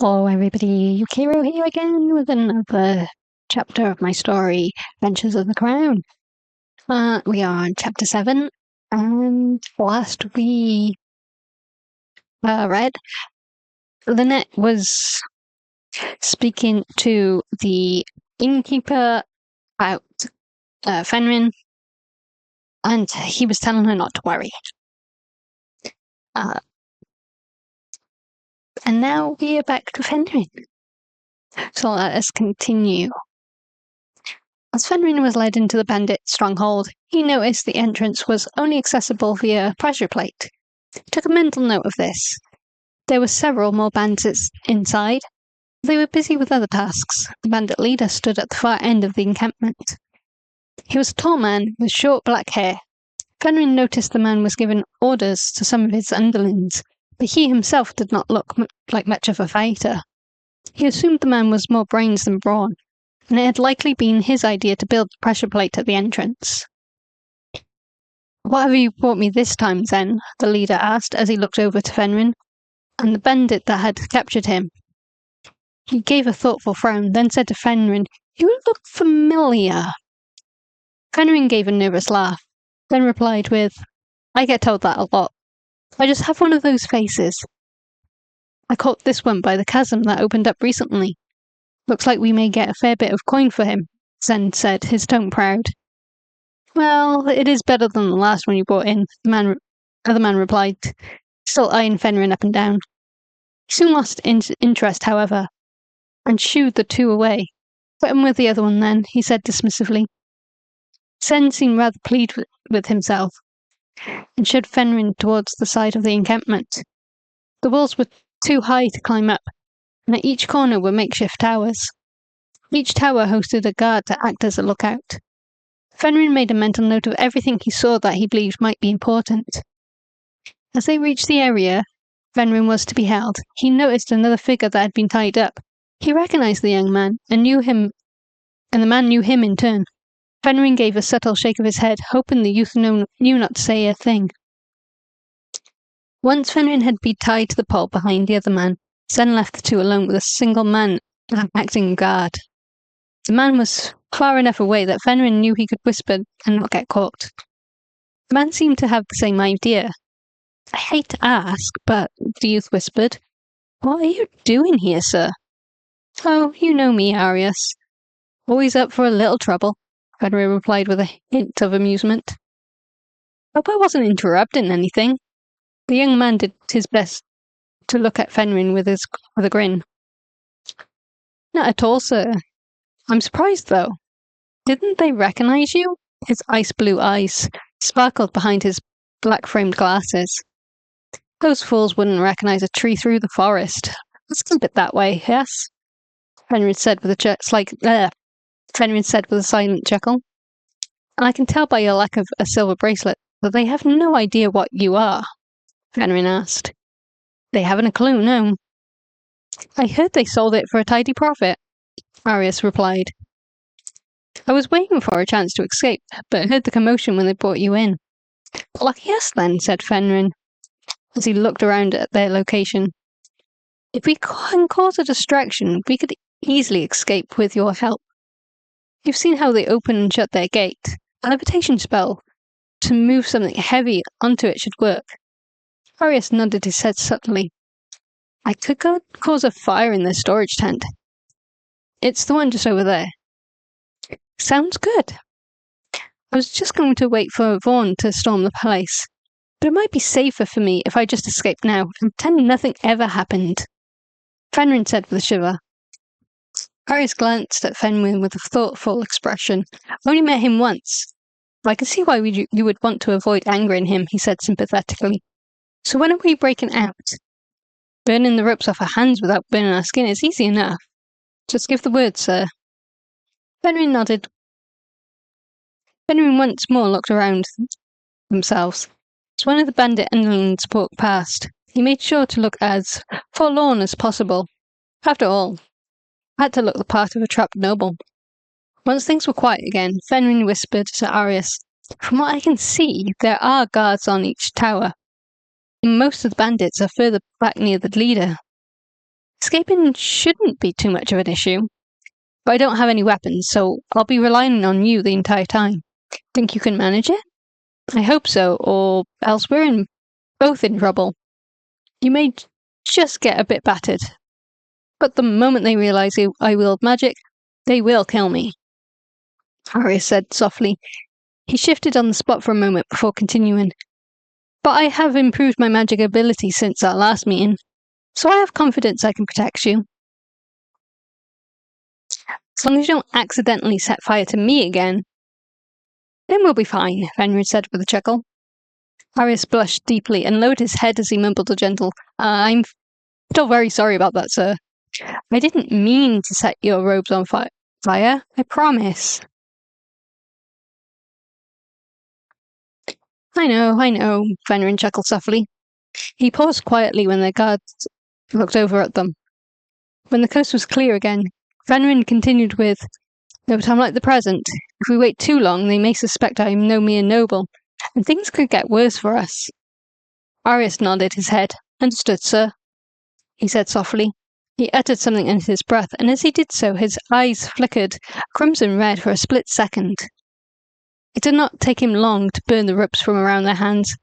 Hello everybody, Yukiro here again with another chapter of my story, Adventures of the Crown. We are on chapter 7, and last we read, Lynette was speaking to the innkeeper about Fenrin, and he was telling her not to worry. And now we are back to Fenrin. So let us continue. As Fenrin was led into the bandit stronghold, he noticed the entrance was only accessible via pressure plate. He took a mental note of this. There were several more bandits inside. They were busy with other tasks. The bandit leader stood at the far end of the encampment. He was a tall man with short black hair. Fenrin noticed the man was giving orders to some of his underlings, but he himself did not look like much of a fighter. He assumed the man was more brains than brawn, and it had likely been his idea to build the pressure plate at the entrance. "What have you brought me this time, then?" the leader asked as he looked over to Fenrin, and the bandit that had captured him. He gave a thoughtful frown, then said to Fenrin, "You look familiar." Fenrin gave a nervous laugh, then replied with, "I get told that a lot. I just have one of those faces. I caught this one by the chasm that opened up recently. Looks like we may get a fair bit of coin for him," Zen said, his tone proud. "Well, it is better than the last one you brought in," the other man replied, still eyeing Fenrin up and down. He soon lost interest, however, and shooed the two away. "Put him with the other one, then," he said dismissively. Zen seemed rather pleased with himself, and showed Fenrin towards the side of the encampment. The walls were too high to climb up, and at each corner were makeshift towers. Each tower hosted a guard to act as a lookout. Fenrin made a mental note of everything he saw that he believed might be important. As they reached the area Fenrin was to be held, he noticed another figure that had been tied up. He recognized the young man, and the man knew him in turn. Fenrin gave a subtle shake of his head, hoping the youth knew not to say a thing. Once Fenrin had been tied to the pole behind the other man, Zen left the two alone with a single man acting guard. The man was far enough away that Fenrin knew he could whisper and not get caught. The man seemed to have the same idea. "I hate to ask, but," the youth whispered, "what are you doing here, sir?" "Oh, you know me, Arius. Always up for a little trouble," Fenrir replied with a hint of amusement. "Hope I wasn't interrupting anything." The young man did his best to look at Fenrin with a grin. "Not at all, sir. I'm surprised, though. Didn't they recognize you?" His ice blue eyes sparkled behind his black-framed glasses. "Those fools wouldn't recognize a tree through the forest. Let's keep it that way, yes?" Fenrin said with a silent chuckle. "And I can tell by your lack of a silver bracelet that they have no idea what you are," Fenrin asked. "They haven't a clue, no." "I heard they sold it for a tidy profit," Arius replied. "I was waiting for a chance to escape, but heard the commotion when they brought you in." "Lucky us, then," said Fenrin, as he looked around at their location. "If we can cause a distraction, we could easily escape with your help. You've seen how they open and shut their gate. A levitation spell to move something heavy onto it should work." Arius nodded his head subtly. "I could cause a fire in their storage tent. It's the one just over there." "Sounds good. I was just going to wait for Vaughn to storm the place, but it might be safer for me if I just escape now and pretend nothing ever happened," Fenrin said with a shiver. Arius glanced at Fenrin with a thoughtful expression. "I've only met him once, but I can see why you would want to avoid angering him," he said sympathetically. "So when are we breaking out? Burning the ropes off our hands without burning our skin is easy enough. Just give the word, sir." Fenrin nodded. Fenrin once more looked around themselves. As one of the bandit underlings walked past, he made sure to look as forlorn as possible. After all, had to look the part of a trapped noble. Once things were quiet again, Fenrir whispered to Arius, "From what I can see, there are guards on each tower. Most of the bandits are further back near the leader. It's Escaping shouldn't be too much of an issue. But I don't have any weapons, so I'll be relying on you the entire time. Think you can manage it? I hope so, or else we're both in trouble. You may just get a bit battered. But the moment they realise I wield magic, they will kill me. Arius said softly. He shifted on the spot for a moment before continuing. But I have improved my magic ability since our last meeting, so I have confidence I can protect you. As long as you don't accidentally set fire to me again, then we'll be fine, Fenrir said with a chuckle. Arius blushed deeply and lowered his head as he mumbled a gentle, I'm still very sorry about that, sir. I didn't mean to set your robes on fire, I promise. I know, Fenrir chuckled softly. He paused quietly when the guards looked over at them. When the coast was clear again, Fenrir continued with, no time like the present. If we wait too long, they may suspect I am no mere noble, and things could get worse for us. Arius nodded his head. Understood, sir, he said softly. He uttered something under his breath, and as he did so, his eyes flickered crimson red for a split second. It did not take him long to burn the ropes from around their hands,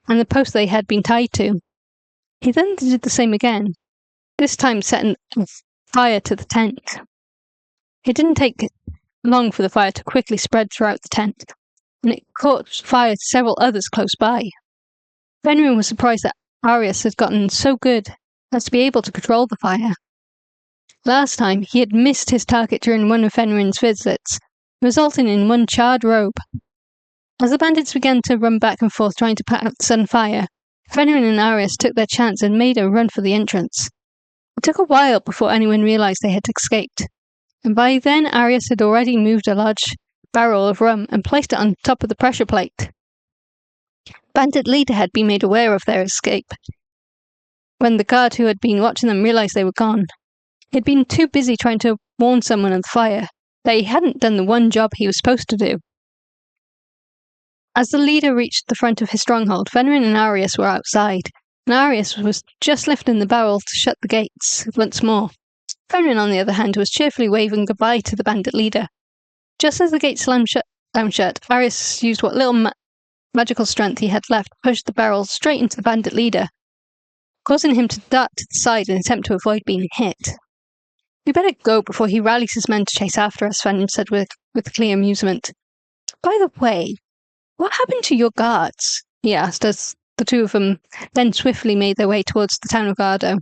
and the post they had been tied to. He then did the same again, this time setting fire to the tent. It didn't take long for the fire to quickly spread throughout the tent, and it caught fire to several others close by. Fenrir was surprised that Arius had gotten so good as to be able to control the fire. Last time, he had missed his target during one of Fenrir's visits, resulting in one charred robe. As the bandits began to run back and forth trying to put out the sudden fire, Fenrir and Arius took their chance and made a run for the entrance. It took a while before anyone realized they had escaped, and by then Arius had already moved a large barrel of rum and placed it on top of the pressure plate. Bandit leader had been made aware of their escape when the guard who had been watching them realized they were gone. He had been too busy trying to warn someone of the fire that he hadn't done the one job he was supposed to do. As the leader reached the front of his stronghold, Fenrir and Arius were outside, and Arius was just lifting the barrel to shut the gates once more. Fenrir, on the other hand, was cheerfully waving goodbye to the bandit leader. Just as the gate slammed down shut, Arius used what little magical strength he had left to push the barrel straight into the bandit leader, causing him to dart to the side in an attempt to avoid being hit. We better go before he rallies his men to chase after us, Fenrir said with clear amusement. By the way, what happened to your guards? He asked as the two of them then swiftly made their way towards the town of Gardo.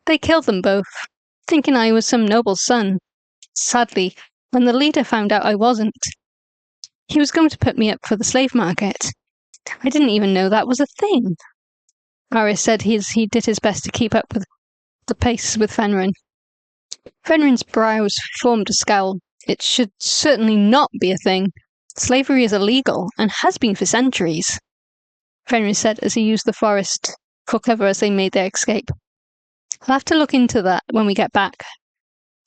They killed them both, thinking I was some noble's son. Sadly, when the leader found out I wasn't, he was going to put me up for the slave market. I didn't even know that was a thing. Arius said he did his best to keep up with the pace with Fenrir. Fenrir's brows formed a scowl. It should certainly not be a thing. Slavery is illegal, and has been for centuries, Fenrir said as he used the forest for cover as they made their escape. I'll have to look into that when we get back.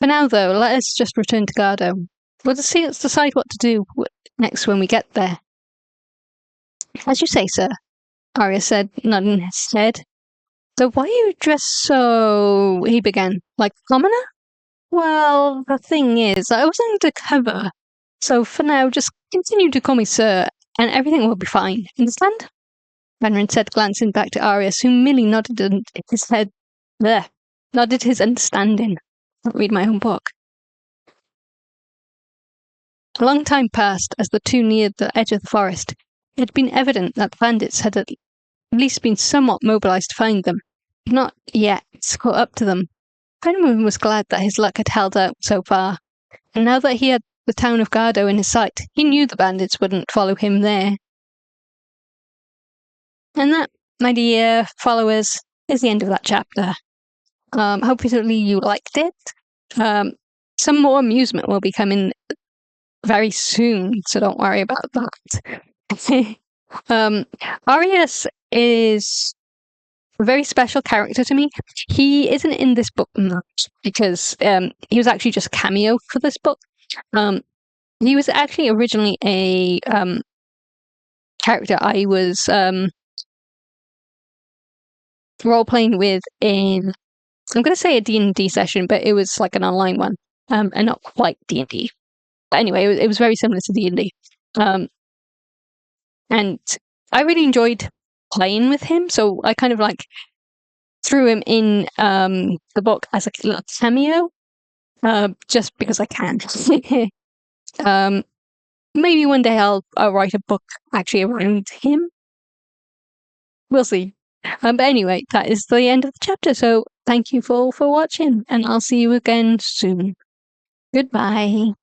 For now, though, let us just return to Gardo. We'll decide what to do next when we get there. As you say, sir, Arius said, nodding his head. So why are you dressed so... he began. Like a commoner? Well, the thing is, I was undercover. So for now, just continue to call me sir, and everything will be fine. Understand? Fenrir said, glancing back to Arius, who merely nodded his head. Nodded his understanding. I'll read my own book. A long time passed as the two neared the edge of the forest. It had been evident that the bandits had at least been somewhat mobilized to find them, but not yet caught up to them. Fenrir was glad that his luck had held out so far, and now that he had the town of Gardo in his sight, he knew the bandits wouldn't follow him there. And that, my dear followers, is the end of that chapter. Hopefully you liked it. Some more amusement will be coming very soon, so don't worry about that. Arius is a very special character to me. He isn't in this book much because he was actually just a cameo for this book. He was actually originally a character I was role-playing with in I'm going to say a D&D session, but it was like an online one, and not quite D&D. But anyway, it was very similar to D&D. And I really enjoyed playing with him, so I kind of like threw him in the book as a little cameo, just because I can. Maybe one day I'll write a book actually around him. We'll see. But anyway, that is the end of the chapter. So thank you for watching, and I'll see you again soon. Goodbye.